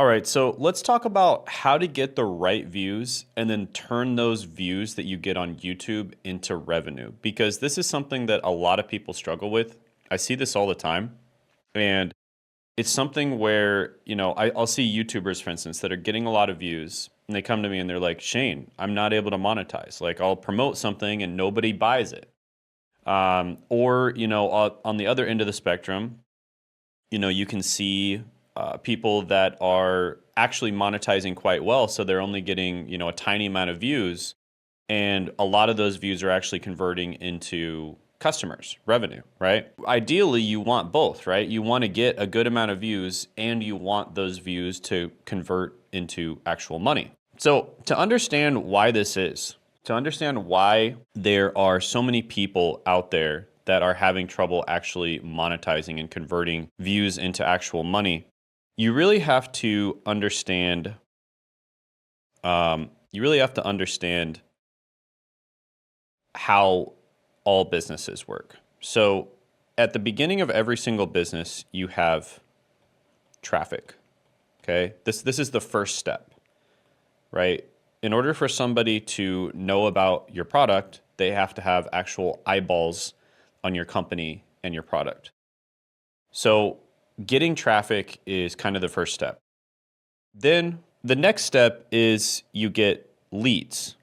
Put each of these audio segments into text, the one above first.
All right, so let's talk about how to get the right views and then turn those views that you get on YouTube into revenue, because this is something that a lot of people struggle with. I see this all the time, and it's something where, I'll see YouTubers, for instance, that are getting a lot of views, and they come to me and they're like, Shane, I'm not able to monetize. Like, I'll promote something and nobody buys it. Or, on the other end of the spectrum, you can see people that are actually monetizing quite well, so they're only getting, a tiny amount of views, and a lot of those views are actually converting into customers, revenue, right? Ideally, you want both, right? You want to get a good amount of views and you want those views to convert into actual money. So to understand why this is, to understand why there are so many people out there that are having trouble actually monetizing and converting views into actual money, you really have to understand. You really have to understand how all businesses work. So, at the beginning of every single business, you have traffic. Okay, this is the first step, right? In order for somebody to know about your product, they have to have actual eyeballs on your company and your product. So, getting traffic is kind of the first step. Then the next step is you get leads.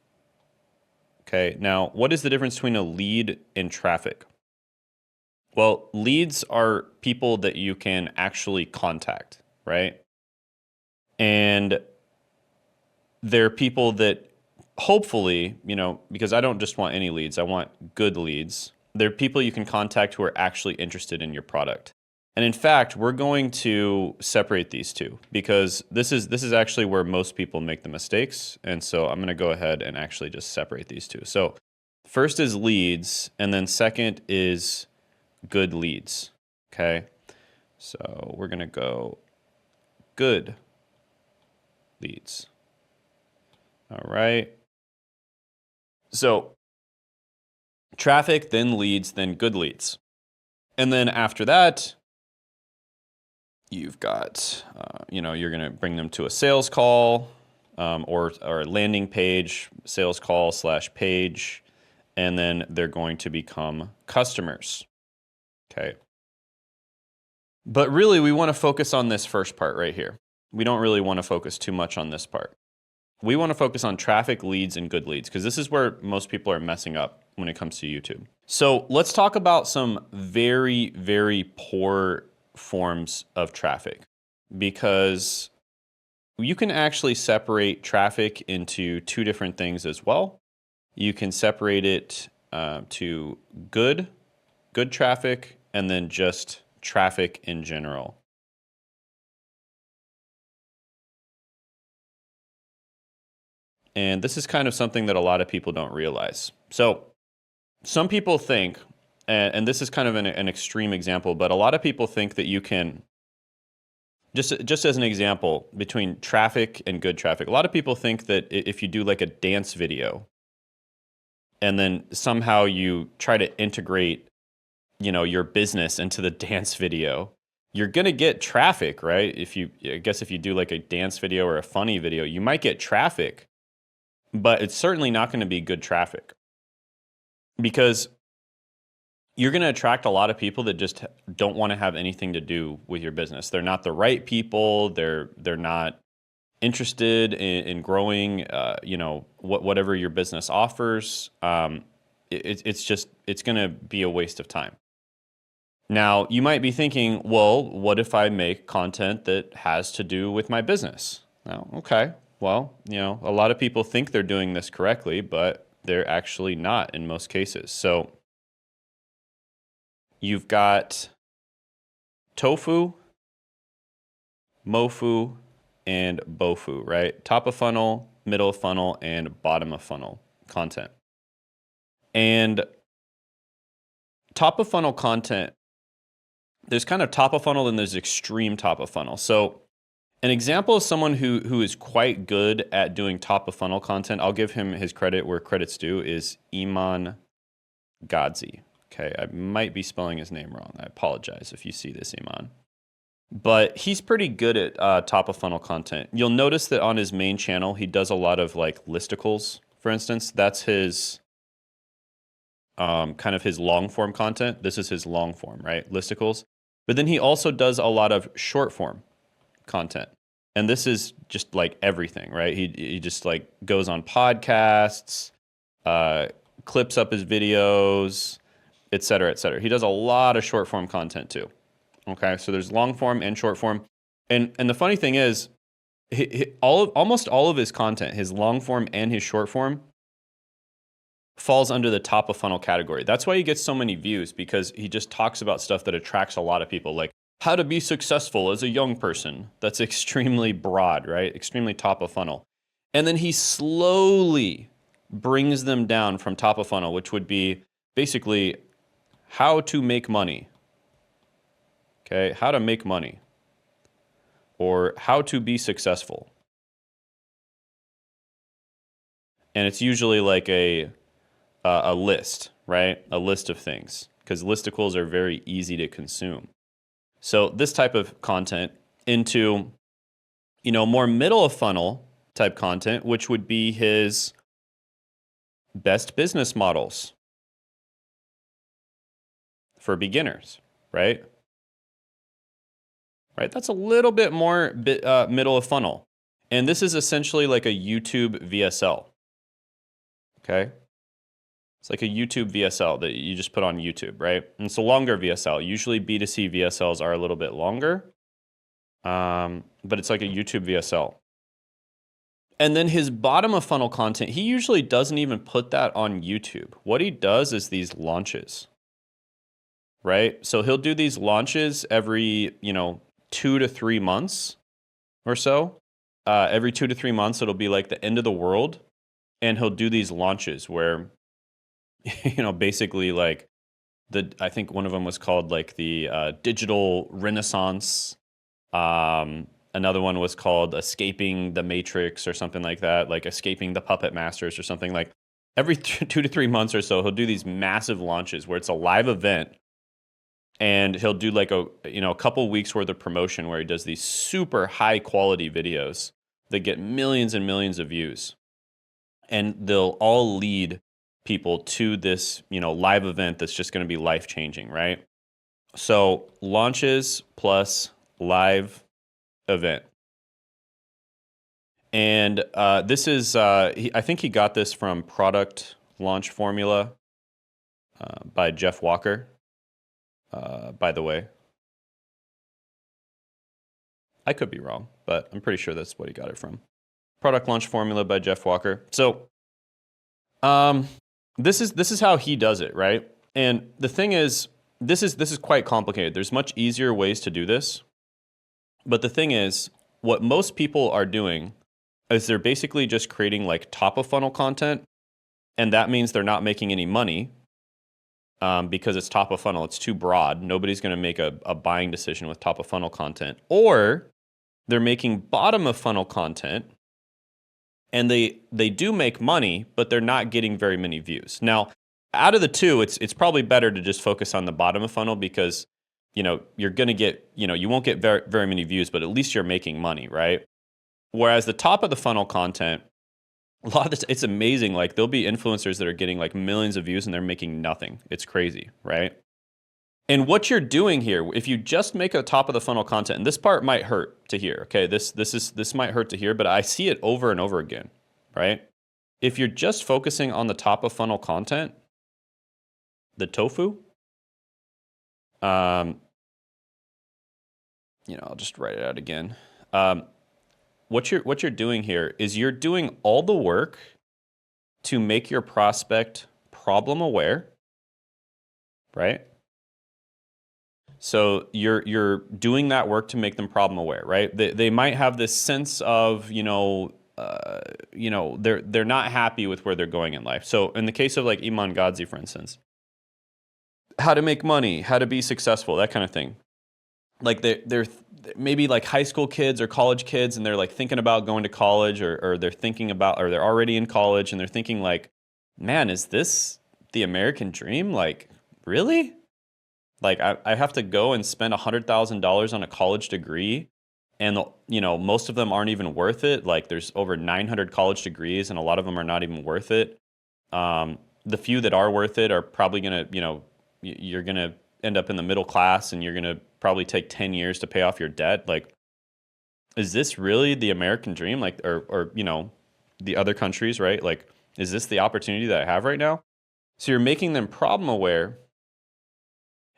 Okay, now what is the difference between a lead and traffic? Well, leads are people that you can actually contact, right? And they're people that hopefully, because I don't just want any leads, I want good leads. They're people you can contact who are actually interested in your product. And in fact, we're going to separate these two because this is actually where most people make the mistakes. And so I'm going to go ahead and actually just separate these two. So first is leads, and then second is good leads. Okay. So we're going to go good leads. All right. So traffic, then leads, then good leads. And then after that, you've got, you're going to bring them to a sales call or a landing page, sales call / page, and then they're going to become customers. Okay. But really, we want to focus on this first part right here. We don't really want to focus too much on this part. We want to focus on traffic, leads, and good leads because this is where most people are messing up when it comes to YouTube. So let's talk about some very, very poor forms of traffic, because you can actually separate traffic into two different things as well. You can separate it to good traffic and then just traffic in general. And this is kind of something that a lot of people don't realize. So some people think, and this is kind of an extreme example, but a lot of people think that you can, just as an example, between traffic and good traffic, a lot of people think that if you do like a dance video and then somehow you try to integrate, your business into the dance video, you're going to get traffic, right? I guess if you do like a dance video or a funny video, you might get traffic, but it's certainly not going to be good traffic because you're going to attract a lot of people that just don't want to have anything to do with your business. They're not the right people. They're not interested in growing, whatever your business offers. It's going to be a waste of time. Now, you might be thinking, well, what if I make content that has to do with my business? Well, okay. Well, a lot of people think they're doing this correctly, but they're actually not in most cases. So you've got tofu, mofu, and bofu, right? Top of funnel, middle of funnel, and bottom of funnel content. And top of funnel content, there's kind of top of funnel and there's extreme top of funnel. So an example of someone who is quite good at doing top of funnel content, I'll give him his credit where credit's due, is Iman Gadzi. Okay, I might be spelling his name wrong. I apologize if you see this, Iman. but he's pretty good at top of funnel content. You'll notice that on his main channel, he does a lot of like listicles, for instance. That's his kind of his long form content. This is his long form, right? Listicles. But then he also does a lot of short form content. And this is just like everything, right? He just like goes on podcasts, clips up his videos, et cetera, et cetera. He does a lot of short form content too. Okay, so there's long form and short form. And the funny thing is, almost all of his content, his long form and his short form, falls under the top of funnel category. That's why he gets so many views, because he just talks about stuff that attracts a lot of people, like how to be successful as a young person. That's extremely broad, right? Extremely top of funnel. And then he slowly brings them down from top of funnel, which would be basically how to make money. Okay, how to make money, or how to be successful. And it's usually like a list, right? A list of things, because listicles are very easy to consume. So this type of content into, more middle of funnel type content, which would be his best business models for beginners, right? Right, that's a little bit more middle of funnel. And this is essentially like a YouTube VSL, okay? It's like a YouTube VSL that you just put on YouTube, right? And it's a longer VSL. Usually B2C VSLs are a little bit longer, but it's like a YouTube VSL. And then his bottom of funnel content, he usually doesn't even put that on YouTube. What he does is these launches, right? So he'll do these launches every, 2 to 3 months or so. Every 2 to 3 months, it'll be like the end of the world. And he'll do these launches where, basically like I think one of them was called like the Digital Renaissance. Another one was called Escaping the Matrix or something like that, like Escaping the Puppet Masters or something. Like every 2 to 3 months or so, he'll do these massive launches where it's a live event. And he'll do like a couple weeks worth of promotion where he does these super high quality videos that get millions and millions of views. And they'll all lead people to this, live event that's just going to be life changing, right? So launches plus live event. And this is, I think he got this from Product Launch Formula by Jeff Walker. By the way, I could be wrong, but I'm pretty sure that's what he got it from. Product Launch Formula by Jeff Walker. So, this is how he does it, right? And the thing is, this is quite complicated. There's much easier ways to do this, but the thing is, what most people are doing is they're basically just creating like top of funnel content, and that means they're not making any money. Because it's top of funnel, it's too broad. Nobody's going to make a buying decision with top of funnel content. Or they're making bottom of funnel content, and they do make money, but they're not getting very many views. Now, out of the two, it's probably better to just focus on the bottom of funnel, because you're going to get, you won't get very, very many views, but at least you're making money, right? Whereas the top of the funnel content, a lot of this, it's amazing. Like there'll be influencers that are getting like millions of views and they're making nothing. It's crazy, right? And what you're doing here, if you just make a top of the funnel content, and this part might hurt to hear, okay? This might hurt to hear, but I see it over and over again, right? If you're just focusing on the top of funnel content, the tofu, I'll just write it out again. What you're doing here is you're doing all the work to make your prospect problem aware, right? So you're doing that work to make them problem aware, right? They might have this sense of they're not happy with where they're going in life. So in the case of like Iman Gadzhi, for instance, how to make money, how to be successful, that kind of thing. Like they're maybe like high school kids or college kids, and they're like thinking about going to college, or they're thinking about, or they're already in college, and they're thinking like, man, is this the American dream? Like, really? Like I have to go and spend $100,000 on a college degree, and most of them aren't even worth it. Like there's over 900 college degrees, and a lot of them are not even worth it. The few that are worth it are probably gonna, you're gonna end up in the middle class, and you're gonna probably take 10 years to pay off your debt. Like, is this really the American dream? Like, or the other countries, right? Like, is this the opportunity that I have right now? So you're making them problem aware,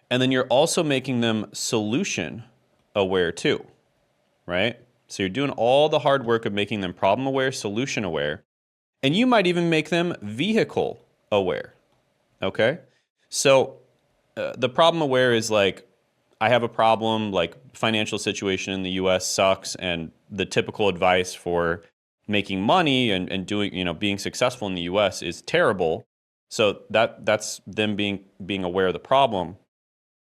and then you're also making them solution aware too, right? So you're doing all the hard work of making them problem aware, solution aware, and you might even make them vehicle aware, okay? So the problem aware is like, I have a problem, like financial situation in the US sucks, and the typical advice for making money and doing, being successful in the US is terrible. So that's them being aware of the problem.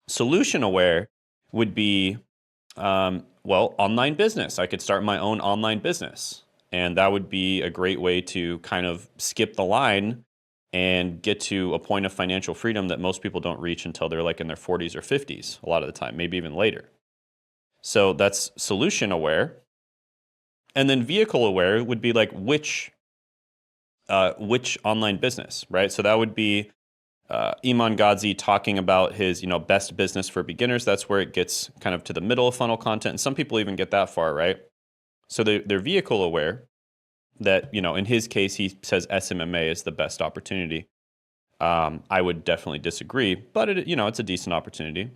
Solution aware would be, online business. I could start my own online business. And that would be a great way to kind of skip the line and get to a point of financial freedom that most people don't reach until they're like in their 40s or 50s, a lot of the time, maybe even later. So that's solution aware. And then vehicle aware would be like which online business, right? So that would be Iman Gadzhi talking about his, best business for beginners. That's where it gets kind of to the middle of funnel content. And some people even get that far, right? So they're vehicle aware that, in his case, he says SMMA is the best opportunity. I would definitely disagree, but it's a decent opportunity.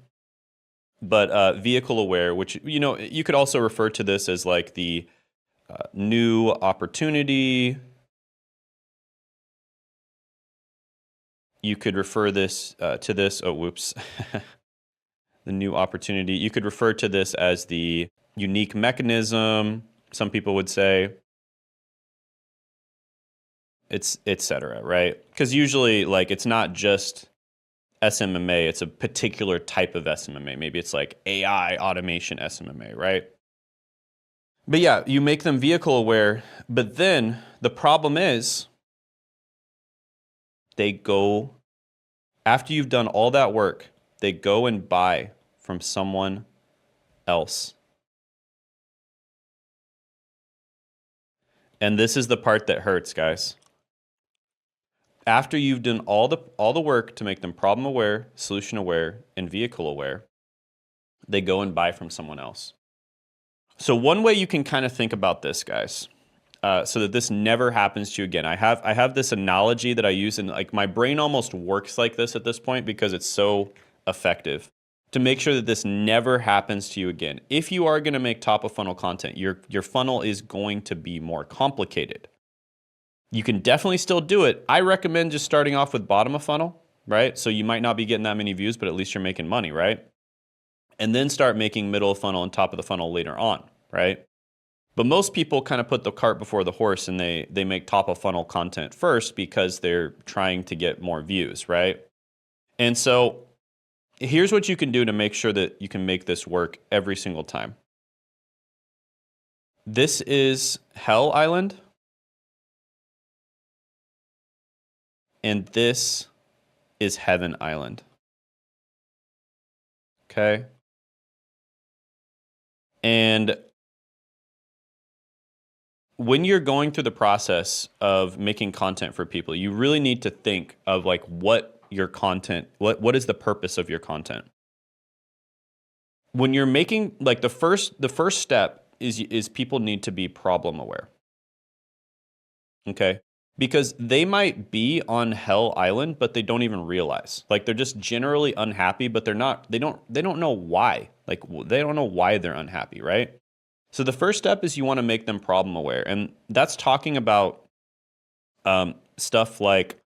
But vehicle aware, which, you could also refer to this as like the new opportunity. You could refer this to this. Oh, whoops. The new opportunity. You could refer to this as the unique mechanism. Some people would say, it's etc. Right? Because usually, like, it's not just SMMA. It's a particular type of SMMA. Maybe it's like AI automation SMMA, right? But yeah, you make them vehicle aware. But then the problem is, they go, after you've done all that work, they go and buy from someone else. And this is the part that hurts, guys. After you've done all the work to make them problem aware, solution aware, and vehicle aware, they go and buy from someone else. So one way you can kind of think about this, guys, so that this never happens to you again. I have this analogy that I use, and like my brain almost works like this at this point because it's so effective, to make sure that this never happens to you again. If you are going to make top of funnel content, your funnel is going to be more complicated. You can definitely still do it. I recommend just starting off with bottom of funnel, right? So you might not be getting that many views, but at least you're making money, right? And then start making middle of funnel and top of the funnel later on, right? But most people kind of put the cart before the horse, and they make top of funnel content first because they're trying to get more views, right? And so here's what you can do to make sure that you can make this work every single time. This is Hell Island. And this is Heaven Island. Okay? And when you're going through the process of making content for people, you really need to think of like what your content, what is the purpose of your content? When you're making, like, the first step is people need to be problem aware. Okay? Because they might be on Hell Island, but they don't even realize. Like, they're just generally unhappy, but they don't know why. Like, they don't know why they're unhappy, right? So the first step is you want to make them problem aware. And that's talking about stuff like,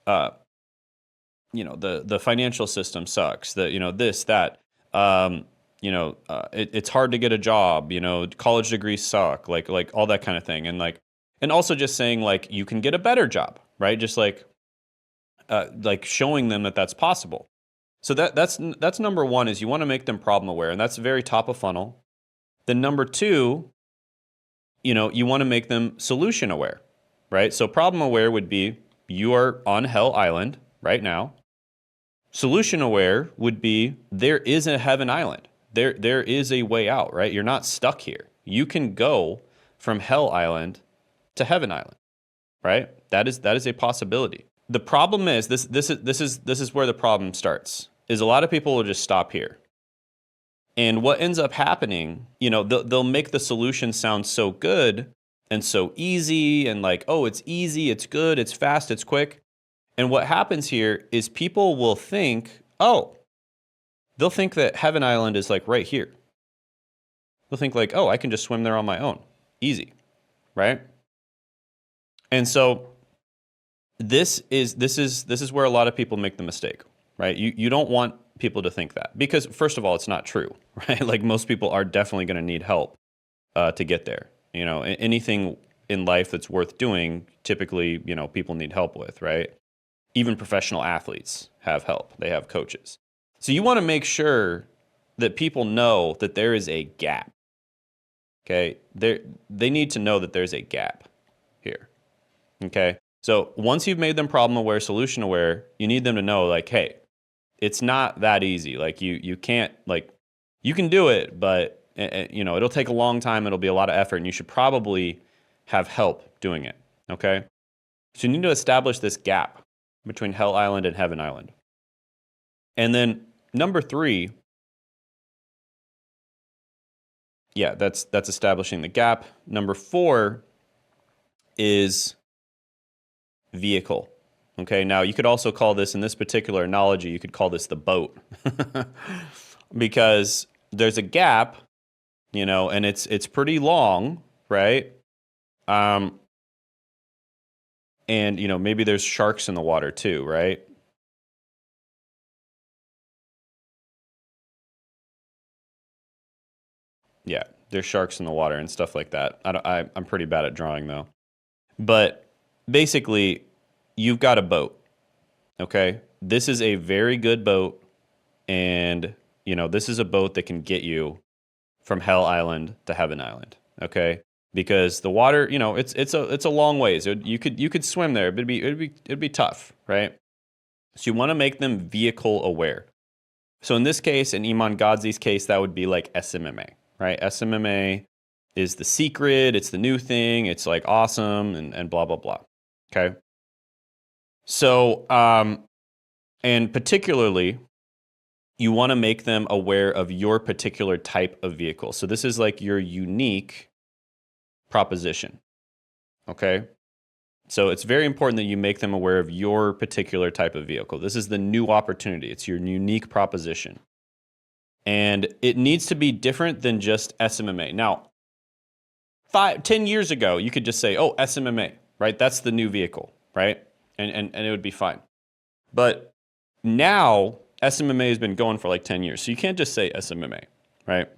the financial system sucks, this, that, it's hard to get a job, college degrees suck, like all that kind of thing. And also just saying, like, you can get a better job, right? Just like showing them that that's possible. So that's number one, is you want to make them problem aware, and that's very top of funnel. Then number two, you want to make them solution aware, right? So problem aware would be, you are on Hell Island right now, Solution aware would be there is a heaven island. There is a way out, right? You're not stuck here. You can go from hell island to heaven island, right? That is a possibility. The problem is this is where the problem starts. Is a lot of people will just stop here. And what ends up happening, they'll make the solution sound so good and so easy and like, oh, it's easy, it's good, it's fast, it's quick. And what happens here is people will think, they'll think that Heaven Island is like right here. They'll think like, oh, I can just swim there on my own. Easy, right? And so this is where a lot of people make the mistake, right? You don't want people to think that because first of all, it's not true, right? Like most people are definitely going to need help to get there. Anything in life that's worth doing, typically, people need help with, right? Even professional athletes have help. They have coaches. So you want to make sure that people know that there is a gap. Okay? They need to know that there's a gap here. Okay? So once you've made them problem aware, solution aware, you need them to know like, hey, it's not that easy. Like you can't you can do it, but it'll take a long time. It'll be a lot of effort and you should probably have help doing it. Okay? So you need to establish this gap between Hell Island and Heaven Island. And then number 3, that's establishing the gap. Number 4 is vehicle. Okay, now you could also call this, in this particular analogy, you could call this the boat. Because there's a gap, and it's pretty long, right? And, maybe there's sharks in the water too, right? Yeah, there's sharks in the water and stuff like that. I'm pretty bad at drawing though. But basically, you've got a boat, okay? This is a very good boat, and, this is a boat that can get you from Hell Island to Heaven Island, okay? Because the water, it's a long ways. You could swim there, but it'd be tough, right? So you want to make them vehicle aware. So in this case, in Iman Gadzhi's case, that would be like SMMA, right? SMMA is the secret. It's the new thing. It's like awesome and blah blah blah. Okay. So and particularly, you want to make them aware of your particular type of vehicle. So this is like your unique proposition, okay? So it's very important that you make them aware of your particular type of vehicle. This is the new opportunity. It's your unique proposition. And it needs to be different than just SMMA. Now, 10 years ago, you could just say, oh, SMMA, right? That's the new vehicle, right? And it would be fine. But now, SMMA has been going for like 10 years. So you can't just say SMMA, right?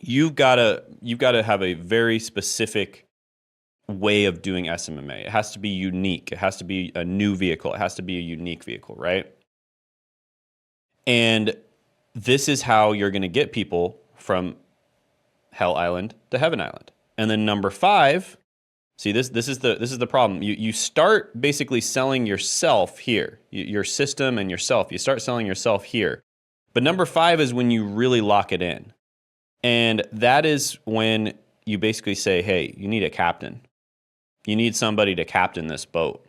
You've got to have a very specific way of doing SMMA. It has to be unique. It has to be a new vehicle. It has to be a unique vehicle, right? And this is how you're going to get people from Hell Island to Heaven Island. And then number 5, see this is the problem. You start basically selling yourself here, your system and yourself. You start selling yourself here. But number 5 is when you really lock it in. And that is when you basically say, hey, you need a captain. You need somebody to captain this boat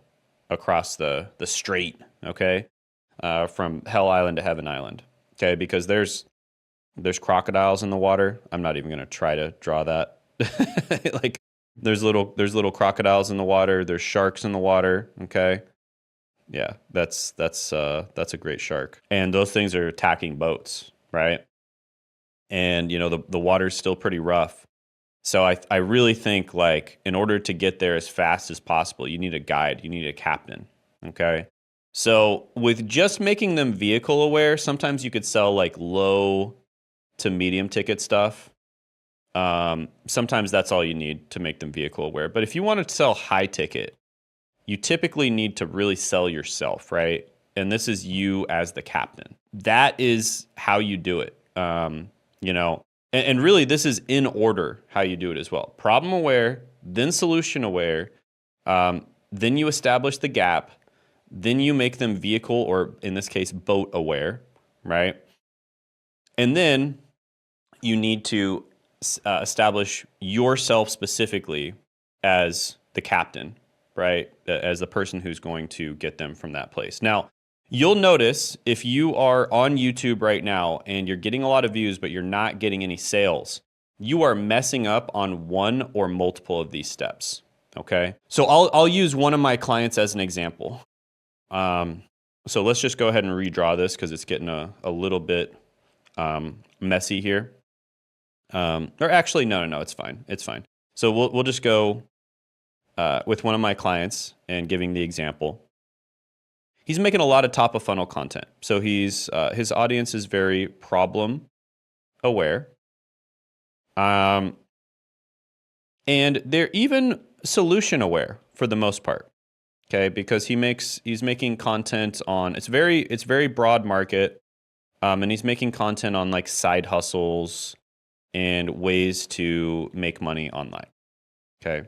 across the strait, okay? From Hell Island to Heaven Island, okay? Because there's crocodiles in the water. I'm not even going to try to draw that. Like there's little crocodiles in the water. There's sharks in the water, okay? Yeah, that's a great shark. And those things are attacking boats, right? And, the water's still pretty rough. So I really think, like, in order to get there as fast as possible, you need a guide. You need a captain, okay? So with just making them vehicle aware, sometimes you could sell, like, low to medium ticket stuff. Sometimes that's all you need to make them vehicle aware. But if you want to sell high ticket, you typically need to really sell yourself, right? And this is you as the captain. That is how you do it. And really this is in order how you do it as well. Problem aware, then solution aware, then you establish the gap, Then you make them vehicle, or in this case, boat aware, right? And then you need to establish yourself specifically as the captain, right? As the person who's going to get them from that place. Now, you'll notice if you are on YouTube right now and you're getting a lot of views, but you're not getting any sales, you are messing up on one or multiple of these steps. Okay. So I'll use one of my clients as an example. So let's just go ahead and redraw this because it's getting a little bit messy here. Or actually, no, it's fine. It's fine. So we'll just go with one of my clients and giving the example. He's making a lot of top of funnel content. So his audience is very problem aware. And they're even solution aware for the most part. Okay, because he's making content on it's very broad market, and he's making content on like side hustles and ways to make money online. Okay,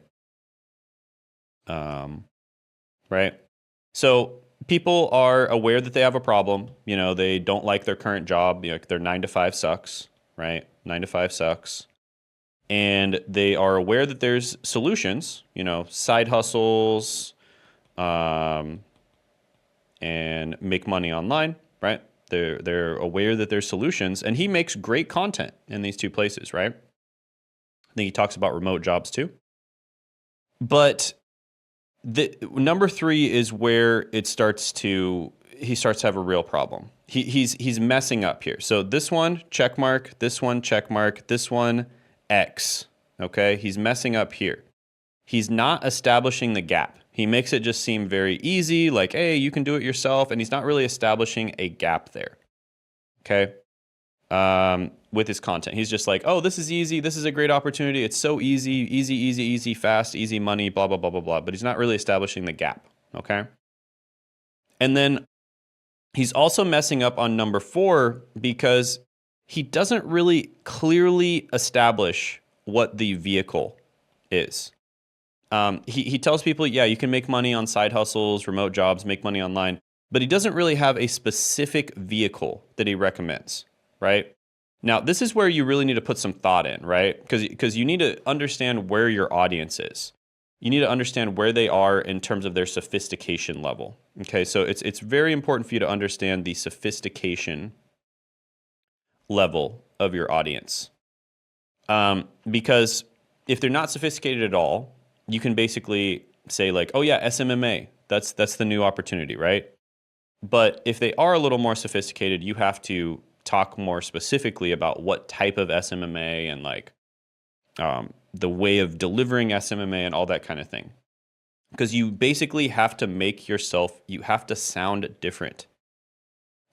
right. So people are aware that they have a problem. You know, they don't like their current job. You know, their 9-to-5 sucks. Right, 9-to-5 sucks. And they are aware that there's solutions. You know, side hustles. And make money online, right? They're aware that there's solutions, and he makes great content in these two places, right? I think he talks about remote jobs too. But the number 3 is where he starts to have a real problem. He's messing up here. So this one check mark, this one check mark, this one X. Okay, he's messing up here. He's not establishing the gap. He makes it just seem very easy, like, hey, you can do it yourself, and he's not really establishing a gap there, okay, with his content. He's just like, oh, this is easy, this is a great opportunity, it's so easy, fast, easy money, blah, blah, blah, blah, blah, but he's not really establishing the gap, okay? And then he's also messing up on number 4 because he doesn't really clearly establish what the vehicle is. He tells people, yeah, you can make money on side hustles, remote jobs, make money online, but he doesn't really have a specific vehicle that he recommends, right? Now, this is where you really need to put some thought in, right? Because you need to understand where your audience is. You need to understand where they are in terms of their sophistication level. Okay, so it's very important for you to understand the sophistication level of your audience. Because if they're not sophisticated at all, you can basically say like, oh yeah, SMMA, that's the new opportunity, right? But if they are a little more sophisticated, you have to talk more specifically about what type of SMMA and like the way of delivering SMMA and all that kind of thing. Because you basically have to make yourself, you have to sound different.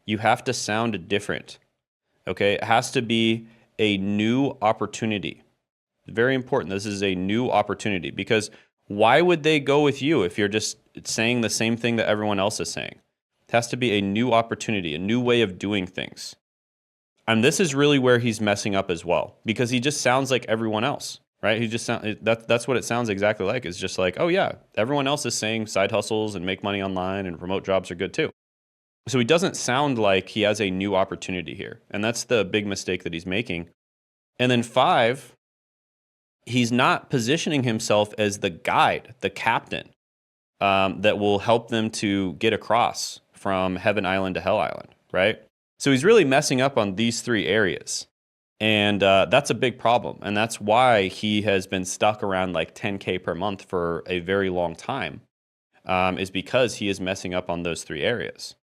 You have to sound different, okay? It has to be a new opportunity. Very important. This is a new opportunity because why would they go with you if you're just saying the same thing that everyone else is saying? It has to be a new opportunity, a new way of doing things. And this is really where he's messing up as well because he just sounds like everyone else, right? He just that's what it sounds exactly like. It's just like, oh yeah, everyone else is saying side hustles and make money online and remote jobs are good too. So he doesn't sound like he has a new opportunity here. And that's the big mistake that he's making. And then 5, he's not positioning himself as the guide, the captain, that will help them to get across from Heaven Island to Hell Island, right? So he's really messing up on these 3 areas. And that's a big problem. And that's why he has been stuck around like 10K per month for a very long time, is because he is messing up on those 3 areas.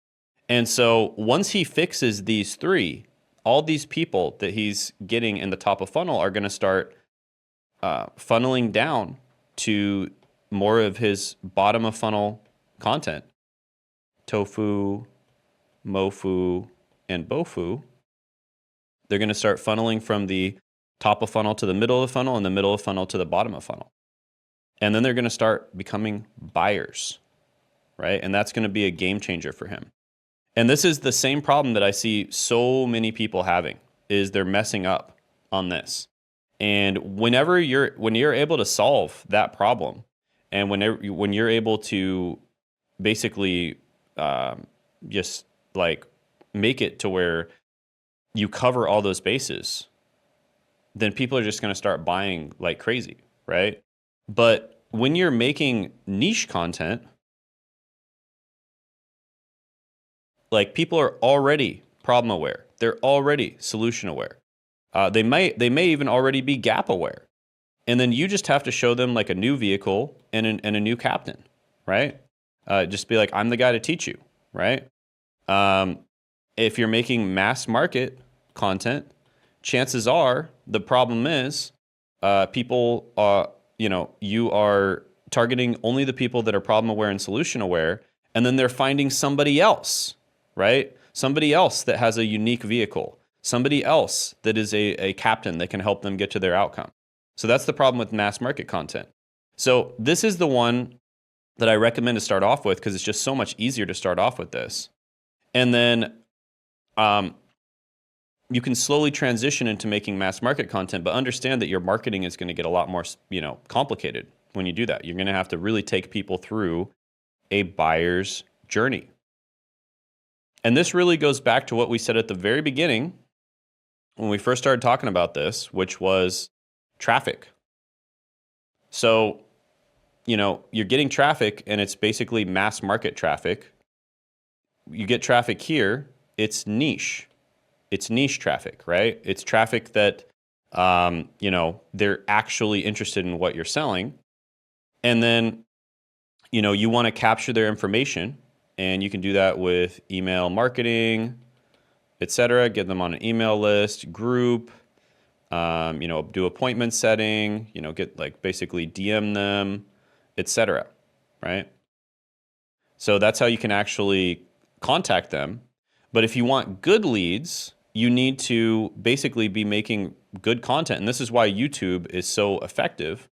And so once he fixes these 3, all these people that he's getting in the top of funnel are going to start funneling down to more of his bottom of funnel content. Tofu, Mofu, and Bofu. They're going to start funneling from the top of funnel to the middle of the funnel and the middle of funnel to the bottom of funnel. And then they're going to start becoming buyers, right? And that's going to be a game changer for him. And this is the same problem that I see so many people having, is they're messing up on this. And when you're able to solve that problem, and when you're able to basically just like make it to where you cover all those bases, then people are just going to start buying like crazy, right? But when you're making niche content, like people are already problem aware. They're already solution aware. They may even already be gap aware. And then you just have to show them like a new vehicle and a new captain, right? Just be like, I'm the guy to teach you, right? If you're making mass market content, chances are the problem is people, you are targeting only the people that are problem aware and solution aware, and then they're finding somebody else, right? Somebody else that has a unique vehicle, somebody else that is a captain that can help them get to their outcome. So that's the problem with mass market content. So this is the one that I recommend to start off with because it's just so much easier to start off with this. And then you can slowly transition into making mass market content, but understand that your marketing is going to get a lot more, complicated when you do that. You're going to have to really take people through a buyer's journey. And this really goes back to what we said at the very beginning when we first started talking about this, which was traffic. So, you're getting traffic and it's basically mass market traffic. You get traffic here, it's niche. It's niche traffic, right? It's traffic that, they're actually interested in what you're selling. And then, you want to capture their information, and you can do that with email marketing, etc. Get them on an email list, group, do appointment setting, get basically DM them, etc. Right? So that's how you can actually contact them. But if you want good leads, you need to basically be making good content. And this is why YouTube is so effective,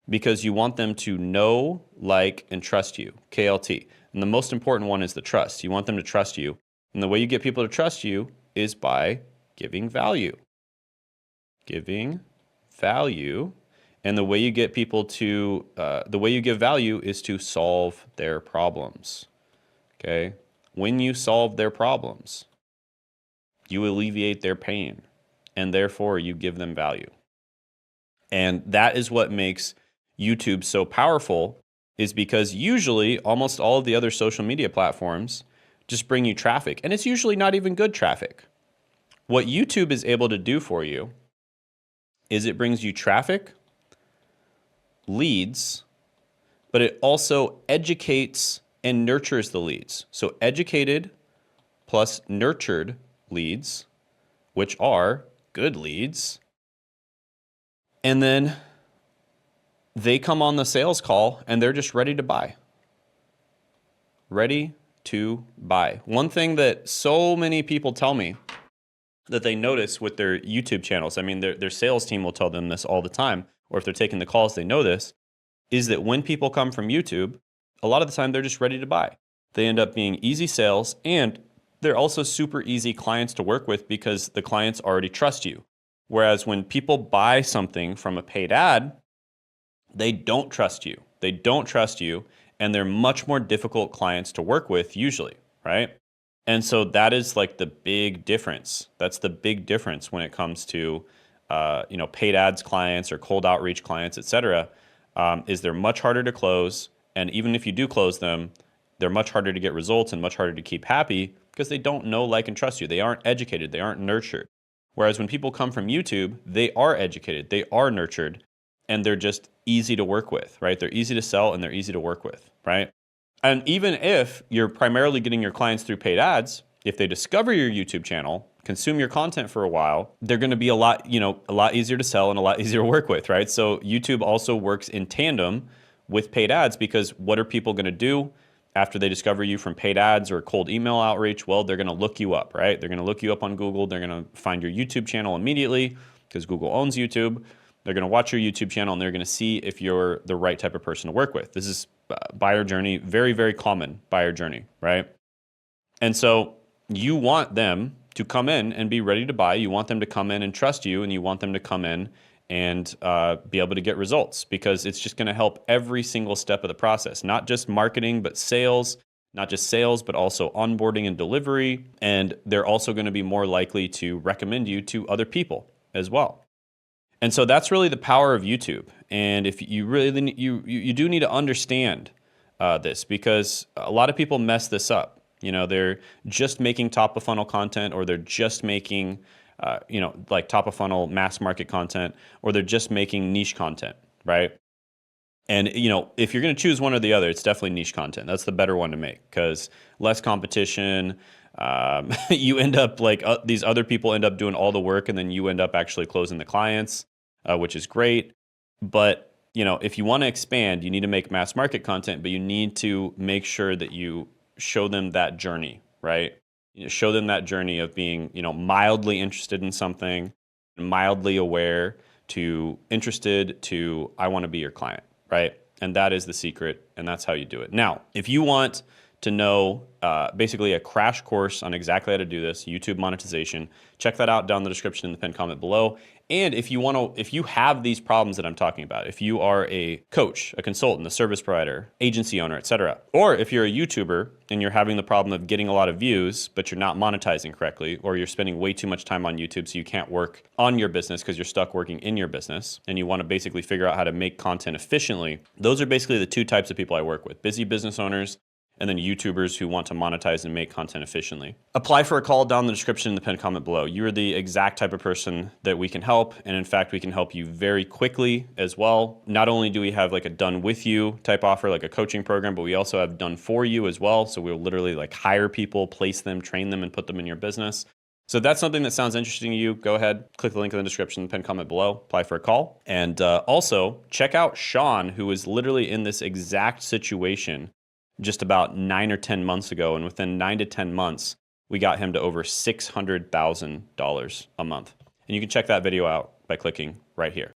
because you want them to know, like, and trust you, KLT. And the most important one is the trust. You want them to trust you. And the way you get people to trust you is by giving value. Giving value. And the way you get people to, the way you give value is to solve their problems. Okay? When you solve their problems, you alleviate their pain, and therefore you give them value. And that is what makes YouTube so powerful, is because usually almost all of the other social media platforms just bring you traffic, and it's usually not even good traffic. What YouTube is able to do for you is it brings you traffic, leads, but it also educates and nurtures the leads. So educated plus nurtured leads, which are good leads, and then they come on the sales call and they're just ready to buy. Ready to buy. One thing that so many people tell me that they notice with their YouTube channels, I mean, their sales team will tell them this all the time, or if they're taking the calls, they know this, is that when people come from YouTube, a lot of the time they're just ready to buy. They end up being easy sales, and they're also super easy clients to work with because the clients already trust you. Whereas when people buy something from a paid ad, they don't trust you. They don't trust you, and they're much more difficult clients to work with usually, right? And so that is like the big difference. That's the big difference when it comes to paid ads clients or cold outreach clients, et cetera, is they're much harder to close. And even if you do close them, they're much harder to get results and much harder to keep happy because they don't know, like, and trust you. They aren't educated. They aren't nurtured. Whereas when people come from YouTube, they are educated. They are nurtured. And they're just easy to work with, right? They're easy to sell and they're easy to work with, right? And even if you're primarily getting your clients through paid ads, if they discover your YouTube channel, consume your content for a while, they're going to be a lot easier to sell and a lot easier to work with, right? So YouTube also works in tandem with paid ads, because what are people going to do after they discover you from paid ads or cold email outreach? Well, they're going to look you up, right? They're going to look you up on Google. They're going to find your YouTube channel immediately because Google owns YouTube. They're going to watch your YouTube channel and they're going to see if you're the right type of person to work with. This is buyer journey, very, very common buyer journey, right? And so you want them to come in and be ready to buy. You want them to come in and trust you, and you want them to come in and be able to get results, because it's just going to help every single step of the process, not just marketing, but sales, not just sales, but also onboarding and delivery. And they're also going to be more likely to recommend you to other people as well. And so that's really the power of YouTube. And if you really, you do need to understand this, because a lot of people mess this up. You know, they're just making top of funnel content, or they're just making, like top of funnel mass market content, or they're just making niche content, right? And, if you're going to choose one or the other, it's definitely niche content. That's the better one to make, because less competition. You end up like these other people end up doing all the work, and then you end up actually closing the clients, which is great. But, if you want to expand, you need to make mass market content, but you need to make sure that you show them that journey, right? Show them that journey of being, mildly interested in something, mildly aware, to interested, to I want to be your client, right? And that is the secret, and that's how you do it. Now, if you want to know basically a crash course on exactly how to do this, YouTube monetization, check that out down in the description in the pinned comment below. And if you have these problems that I'm talking about, if you are a coach, a consultant, a service provider, agency owner, etc., or if you're a YouTuber and you're having the problem of getting a lot of views, but you're not monetizing correctly, or you're spending way too much time on YouTube so you can't work on your business because you're stuck working in your business, and you want to basically figure out how to make content efficiently, those are basically the two types of people I work with: busy business owners, and then YouTubers who want to monetize and make content efficiently. Apply for a call down in the description in the pinned comment below. You are the exact type of person that we can help. And in fact, we can help you very quickly as well. Not only do we have like a done with you type offer, like a coaching program, but we also have done for you as well. So we'll literally like hire people, place them, train them, and put them in your business. So if that's something that sounds interesting to you, go ahead, click the link in the description, the pinned comment below, apply for a call. And also check out Sean, who is literally in this exact situation just about 9 or 10 months ago. And within 9 to 10 months, we got him to over $600,000 a month. And you can check that video out by clicking right here.